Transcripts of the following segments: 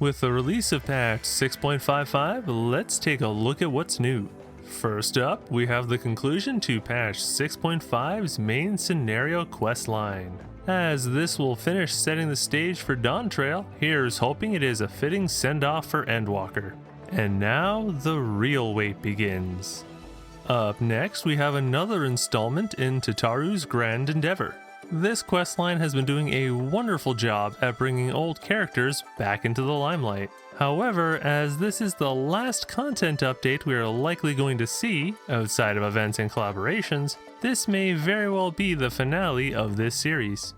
With the release of patch 6.55, let's take a look at what's new. First up, we have the conclusion to patch 6.5's main scenario quest line. As this will finish setting the stage for Dawn Trail, here's hoping it is a fitting send-off for Endwalker. And now, the real wait begins. Up next, we have another installment in Tataru's Grand Endeavor. This questline has been doing a wonderful job at bringing old characters back into the limelight. However, as this is the last content update we are likely going to see, outside of events and collaborations, this may very well be the finale of this series.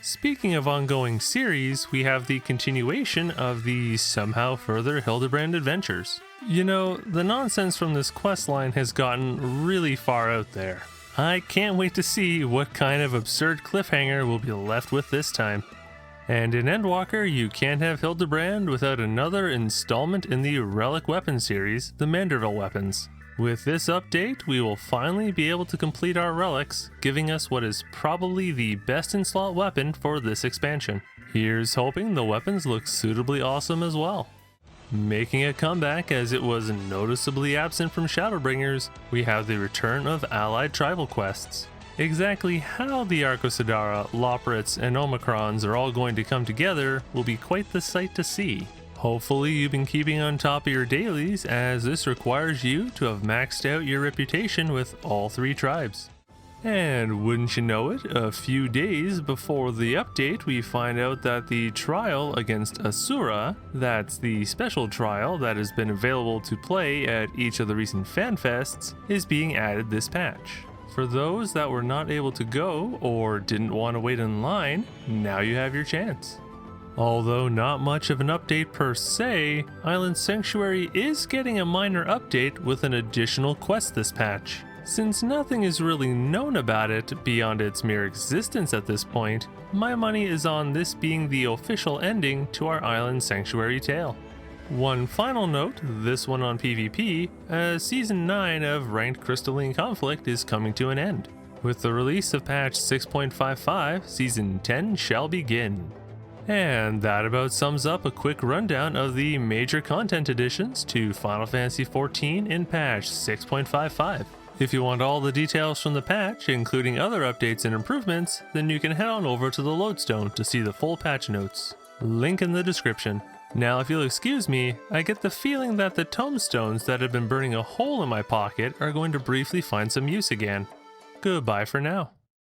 Speaking of ongoing series, we have the continuation of the somehow further Hilderbrand adventures. You know, the nonsense from this questline has gotten really far out there. I can't wait to see what kind of absurd cliffhanger we'll be left with this time. And in Endwalker, you can't have Hilderbrand without another installment in the Relic Weapon series, the Manderville Weapons. With this update, we will finally be able to complete our relics, giving us what is probably the best in-slot weapon for this expansion. Here's hoping the weapons look suitably awesome as well. Making a comeback as it was noticeably absent from Shadowbringers, we have the return of allied tribal quests. Exactly how the Arcosidara, Loporits, and Omicrons are all going to come together will be quite the sight to see. Hopefully you've been keeping on top of your dailies, as this requires you to have maxed out your reputation with all three tribes. And wouldn't you know it, a few days before the update we find out that the trial against Assura, that's the special trial that has been available to play at each of the recent fanfests, is being added this patch. For those that were not able to go or didn't want to wait in line, now you have your chance. Although not much of an update per se, Island Sanctuary is getting a minor update with an additional quest this patch. Since nothing is really known about it beyond its mere existence at this point, my money is on this being the official ending to our Island Sanctuary tale. One final note, this one on PvP, as Season 9 of Ranked Crystalline Conflict is coming to an end. With the release of patch 6.55, Season 10 shall begin. And that about sums up a quick rundown of the major content additions to Final Fantasy XIV in patch 6.55. If you want all the details from the patch, including other updates and improvements, then you can head on over to the Lodestone to see the full patch notes. Link in the description. Now if you'll excuse me, I get the feeling that the tomestones that have been burning a hole in my pocket are going to briefly find some use again. Goodbye for now.